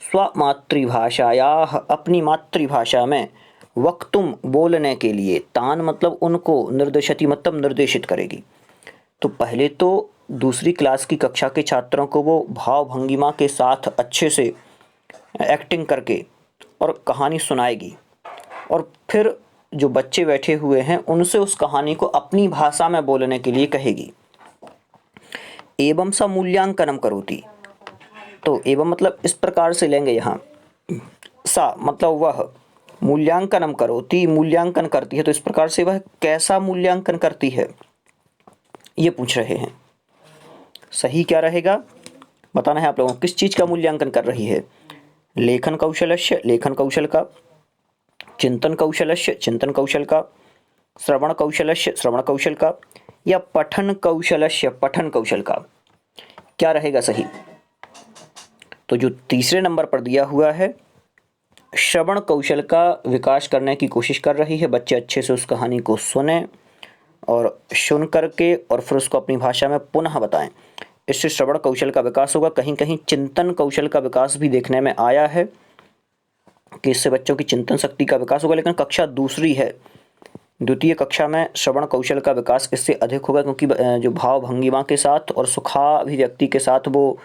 स्वमातृभाषायाः अपनी मातृभाषा में, वक्तुम बोलने के लिए, तान मतलब उनको, निर्दिशति मतलब निर्देशित करेगी। तो पहले तो दूसरी क्लास की कक्षा के छात्रों को वो भाव भंगिमा के साथ अच्छे से एक्टिंग करके और कहानी सुनाएगी, और फिर जो बच्चे बैठे हुए हैं उनसे उस कहानी को अपनी भाषा में बोलने के लिए कहेगी। एवं सा मूल्यांकनम करोति, तो एवं मतलब इस प्रकार से लेंगे यहाँ, सा मतलब वह, मूल्यांकनम करोति मूल्यांकन करती है, तो इस प्रकार से वह कैसा मूल्यांकन करती है ये पूछ रहे हैं। सही क्या रहेगा बताना है आप लोगों को, किस चीज़ का मूल्यांकन कर रही है? लेखन कौशलस्य, लेखन कौशल का, चिंतन कौशलस्य, चिंतन कौशल का, श्रवण कौशलस्य, श्रवण कौशल का, या पठन कौशलस्य, पठन कौशल का। क्या रहेगा सही? तो जो तीसरे नंबर पर दिया हुआ है, श्रवण कौशल का विकास करने की कोशिश कर रही है। बच्चे अच्छे से उस कहानी को सुने और सुन करके और फिर उसको अपनी भाषा में पुनः बताएं, इससे श्रवण कौशल का विकास होगा। कहीं कहीं चिंतन कौशल का विकास भी देखने में आया है कि इससे बच्चों की चिंतन शक्ति का विकास होगा, लेकिन कक्षा दूसरी है, द्वितीय कक्षा में श्रवण कौशल का विकास इससे अधिक होगा, क्योंकि जो भाव भंगिमा के साथ और सुखाभिव्यक्ति के साथ वो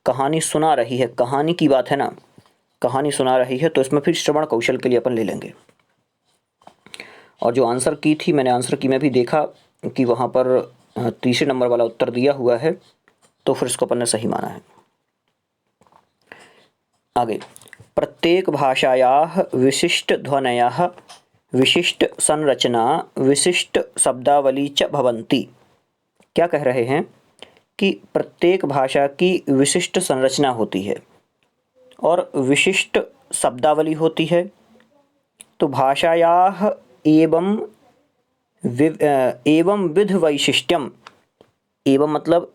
कहानी सुना रही है, कहानी की बात है ना, कहानी सुना रही है, तो इसमें फिर श्रवण कौशल के लिए अपन ले लेंगे। और जो आंसर की थी, मैंने आंसर की में भी देखा कि वहाँ पर तीसरे नंबर वाला उत्तर दिया हुआ है, तो फिर इसको अपन ने सही माना है। आगे, प्रत्येक भाषायाः विशिष्ट ध्वनयः, विशिष्ट संरचना, विशिष्ट शब्दावली च भवन्ति। क्या कह रहे हैं कि प्रत्येक भाषा की विशिष्ट संरचना होती है और विशिष्ट शब्दावली होती है। तो भाषायाः एवं विध वैशिष्ट्यम, एवं मतलब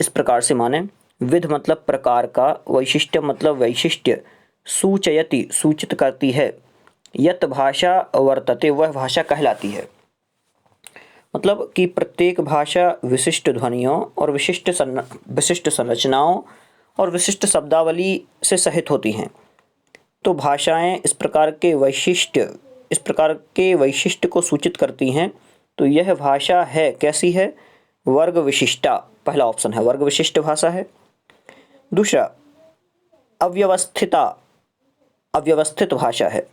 इस प्रकार से माने, विध मतलब प्रकार का, वैशिष्ट्य मतलब वैशिष्ट्य, सूचयति सूचित करती है, यत भाषा वर्तते वह भाषा कहलाती है। मतलब कि प्रत्येक भाषा विशिष्ट ध्वनियों और विशिष्ट संरचनाओं और विशिष्ट शब्दावली से सहित होती हैं। तो भाषाएं इस प्रकार के वैशिष्ट्य को सूचित करती हैं। तो यह भाषा है, कैसी है? वर्ग विशिष्टा, पहला ऑप्शन है, वर्ग विशिष्ट भाषा है। दूसरा, अव्यवस्थित भाषा है,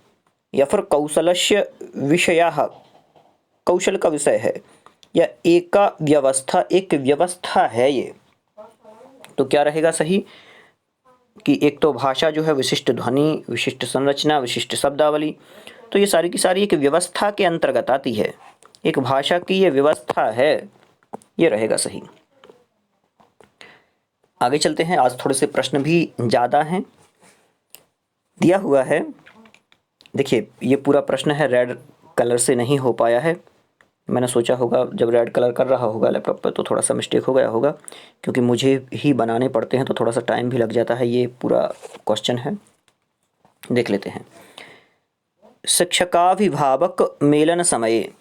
या फिर कौशलस्य विषयः, कौशल का विषय है, या एक व्यवस्था है ये। तो क्या रहेगा सही कि एक तो भाषा जो है विशिष्ट ध्वनि, विशिष्ट संरचना, विशिष्ट शब्दावली, तो ये सारी की सारी एक व्यवस्था के अंतर्गत आती है, एक भाषा की ये व्यवस्था है, ये रहेगा सही। आगे चलते हैं, आज थोड़े से प्रश्न भी ज़्यादा हैं। दिया हुआ है। देखिए ये पूरा प्रश्न है, रेड कलर से नहीं हो पाया है। मैंने सोचा होगा जब रेड कलर कर रहा होगा लैपटॉप पर तो थोड़ा सा मिस्टेक हो गया होगा, क्योंकि मुझे ही बनाने पड़ते हैं तो थोड़ा सा टाइम भी लग जाता है। ये पूरा क्वेश्चन है, देख लेते हैं। शिक्षकाभिभावक मेलन समये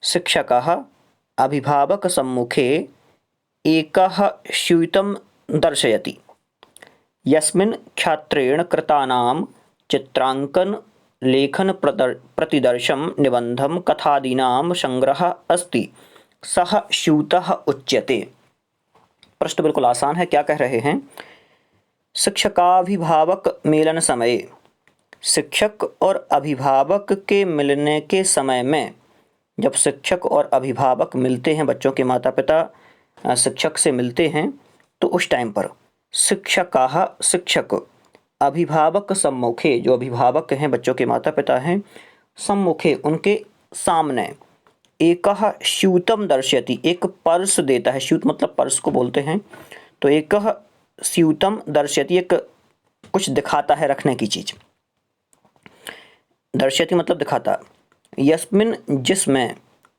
शिक्षकः अभिभावक सम्मुखे एकः स्यूतं दर्शयति, यस्मिन् छात्रेण कृतानां चित्रांकन लेखन प्रतिदर्शं निबंधं कथादीनां संग्रह अस्ति, सः स्यूतः उच्यते। प्रश्न बिल्कुल आसान है। क्या कह रहे हैं? शिक्षकाभिभावक मेलन समय, शिक्षक और अभिभावक के मिलने के समय में, जब शिक्षक और अभिभावक मिलते हैं, बच्चों के माता पिता शिक्षक से मिलते हैं, तो उस टाइम पर शिक्षकाः शिक्षक, अभिभावक सम्मुखे जो अभिभावक हैं, बच्चों के माता पिता हैं, सम्मुखे उनके सामने, एकः स्यूतं दर्शयति एक पर्स देता है। स्यूत मतलब पर्स को बोलते हैं। तो एकः स्यूतं दर्शयति एक कुछ दिखाता है, रखने की चीज। दर्शयति मतलब दिखाता। यस्मिन् जिसमें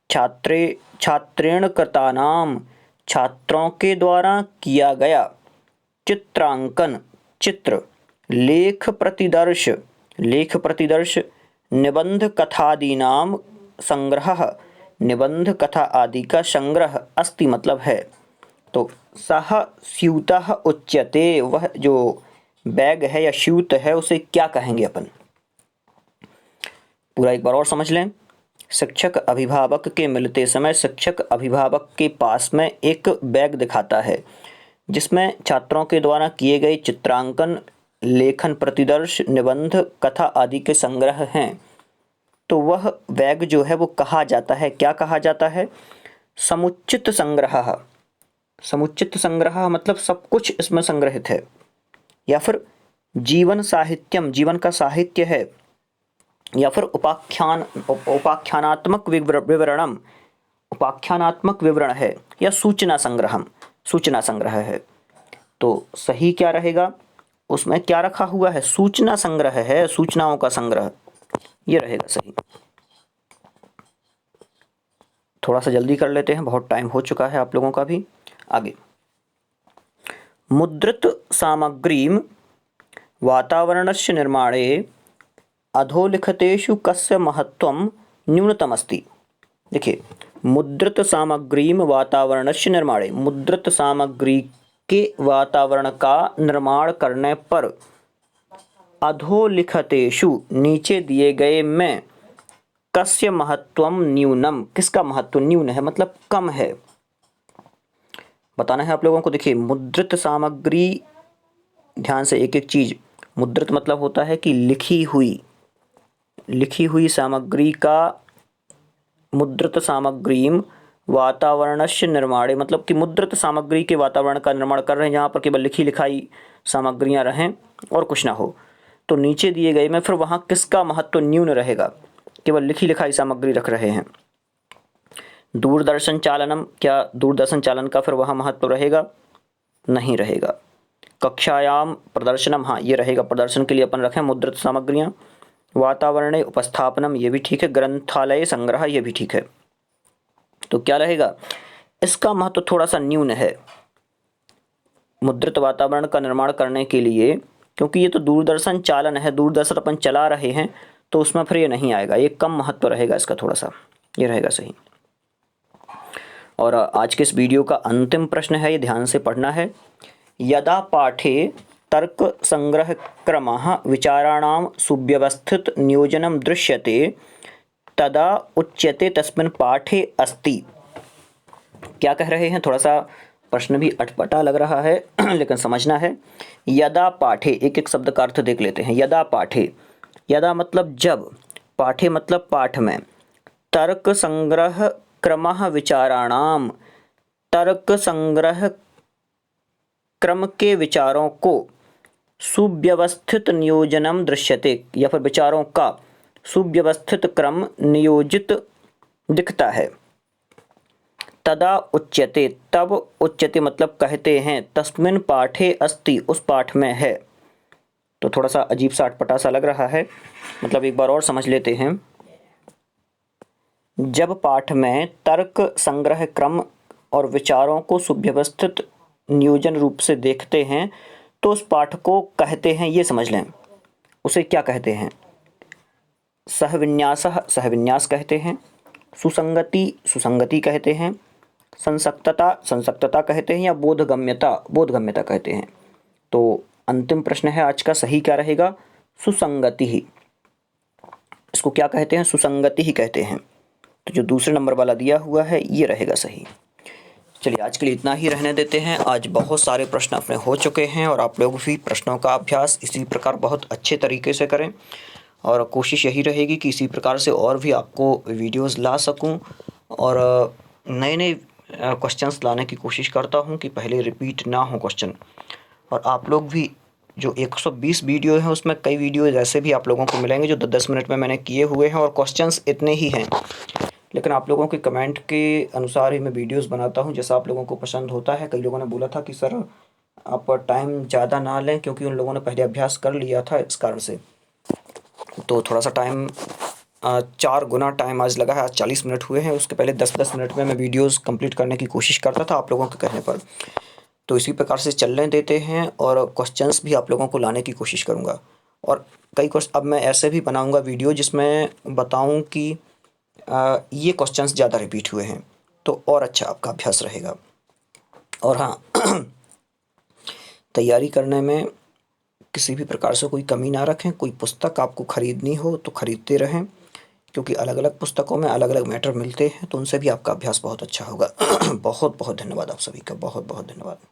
छात्रेण कृतानाम छात्रों के द्वारा किया गया, चित्रांकन चित्र, लेख प्रतिदर्श निबंध कथादीनाम संग्रह निबंध कथा आदि का संग्रह अस्ति मतलब है। तो सह स्यूतः उच्यते, वह जो बैग है या स्यूत है उसे क्या कहेंगे अपन? पूरा एक बार और समझ लें। शिक्षक अभिभावक के मिलते समय शिक्षक अभिभावक के पास में एक बैग दिखाता है जिसमें छात्रों के द्वारा किए गए चित्रांकन, लेखन प्रतिदर्श, निबंध कथा आदि के संग्रह हैं। तो वह बैग जो है वो कहा जाता है, क्या कहा जाता है? समुचित संग्रह। समुचित संग्रह मतलब सब कुछ इसमें संग्रहित है। या फिर जीवन साहित्यम, जीवन का साहित्य है। या फिर उपाख्यानात्मक विवरणम, उपाख्यानात्मक विवरण है। या सूचना संग्रहम, सूचना संग्रह है। तो सही क्या रहेगा? उसमें क्या रखा हुआ है? सूचना संग्रह है, सूचनाओं का संग्रह, ये रहेगा सही। थोड़ा सा जल्दी कर लेते हैं, बहुत टाइम हो चुका है आप लोगों का भी। आगे, मुद्रित सामग्रीम वातावरणस्य निर्माणे अधोलिखितेषु कस्य महत्वं न्यूनतमस्ति। देखिए, मुद्रित सामग्रीम वातावरणस्य निर्माणे, मुद्रित सामग्री के वातावरण का निर्माण करने पर, अधोलिखितेषु नीचे दिए गए में, कस्य महत्वम न्यूनम किसका महत्व न्यून है मतलब कम है, बताना है आप लोगों को। देखिए, मुद्रित सामग्री, ध्यान से एक एक चीज, मुद्रित मतलब होता है कि लिखी हुई सामग्री का, मुद्रित सामग्रीम वातावरणस्य निर्माणे मतलब कि मुद्रित सामग्री के वातावरण का निर्माण कर रहे हैं जहाँ पर केवल लिखी लिखाई सामग्रियाँ रहें और कुछ ना हो। तो नीचे दिए गए में फिर वहाँ किसका महत्व न्यून रहेगा? केवल लिखी लिखाई सामग्री रख रहे हैं। दूरदर्शन चालनम, क्या दूरदर्शन चालन का फिर वहाँ महत्व रहेगा? नहीं रहेगा। कक्षायाम प्रदर्शनम, हाँ ये रहेगा, प्रदर्शन के लिए अपन रखें मुद्रित सामग्रियाँ। वातावरणे उपस्थापनम, ये भी ठीक है। ग्रंथालय संग्रह, ये भी ठीक है। तो क्या रहेगा? इसका महत्व थोड़ा सा न्यून है मुद्रित वातावरण का निर्माण करने के लिए, क्योंकि ये तो दूरदर्शन चालन है, दूरदर्शन अपन चला रहे हैं, तो उसमें फिर ये नहीं आएगा, ये कम महत्व रहेगा इसका थोड़ा सा, ये रहेगा सही। और आज के इस वीडियो का अंतिम प्रश्न है, ये ध्यान से पढ़ना है। यदा पाठे तर्क संग्रह क्रमः विचाराणां सुव्यवस्थित नियोजनं दृश्यते तदा उच्यते तस्मिन् पाठे अस्ति। क्या कह रहे हैं? थोड़ा सा प्रश्न भी अटपटा लग रहा है लेकिन समझना है। यदा पाठे, एक एक शब्द का अर्थ देख लेते हैं। यदा पाठे, यदा मतलब जब, पाठे मतलब पाठ में, तर्क संग्रह क्रमः विचाराणाम, तर्क संग्रह क्रम के विचारों को, सुव्यवस्थित नियोजनम दृश्यते, या फिर विचारों का सुव्यवस्थित क्रम नियोजित दिखता है। तदा उच्यते, तब उच्यते मतलब कहते हैं, तस्मिन् पाठे अस्ति, उस पाठ में है। तो थोड़ा सा अजीब सा अटपटा सा लग रहा है, मतलब एक बार और समझ लेते हैं। जब पाठ में तर्क संग्रह क्रम और विचारों को सुव्यवस्थित नियोजन रूप से देखते हैं तो उस पाठ को कहते हैं, ये समझ लें, उसे क्या कहते हैं? सहविन्यासः सहविन्यास कहते हैं, सुसंगति सुसंगति कहते हैं, संसक्तता संसक्तता कहते हैं, या बोधगम्यता बोधगम्यता कहते हैं। तो अंतिम प्रश्न है आज का, सही क्या रहेगा? सुसंगति ही। इसको क्या कहते हैं? सुसंगति ही कहते हैं। तो जो दूसरे नंबर वाला दिया हुआ है ये रहेगा सही। चलिए आज के लिए इतना ही रहने देते हैं। आज बहुत सारे प्रश्न अपने हो चुके हैं और आप लोग भी प्रश्नों का अभ्यास इसी प्रकार बहुत अच्छे तरीके से करें, और कोशिश यही रहेगी कि इसी प्रकार से और भी आपको वीडियोस ला सकूं, और नए नए क्वेश्चंस लाने की कोशिश करता हूं कि पहले रिपीट ना हो क्वेश्चन। और आप लोग भी, जो 120 वीडियो हैं उसमें कई वीडियो ऐसे भी आप लोगों को मिलेंगे जो 10-10 मिनट में मैंने किए हुए हैं और क्वेश्चंस इतने ही हैं, लेकिन आप लोगों के कमेंट के अनुसार ही मैं वीडियोस बनाता हूं जैसा आप लोगों को पसंद होता है। कई लोगों ने बोला था कि सर आप टाइम ज़्यादा ना लें, क्योंकि उन लोगों ने पहले अभ्यास कर लिया था इस कारण से, तो थोड़ा सा टाइम 4 गुना टाइम आज लगा है। आज 40 मिनट हुए हैं, उसके पहले 10-10 मिनट में मैं वीडियोस कंप्लीट करने की कोशिश करता था आप लोगों के कहने पर। तो इसी प्रकार से चलने देते हैं और क्वेश्चंस भी आप लोगों को लाने की कोशिश करूँगा। और कई क्वेश्चन अब मैं ऐसे भी बनाऊँगा वीडियो जिसमें बताऊँ कि ये क्वेश्चंस ज़्यादा रिपीट हुए हैं, तो और अच्छा आपका अभ्यास रहेगा। और हाँ, तैयारी करने में किसी भी प्रकार से कोई कमी ना रखें। कोई पुस्तक आपको ख़रीदनी हो तो ख़रीदते रहें, क्योंकि अलग अलग पुस्तकों में अलग अलग मैटर मिलते हैं, तो उनसे भी आपका अभ्यास बहुत अच्छा होगा। बहुत बहुत धन्यवाद आप सभी का, बहुत बहुत धन्यवाद।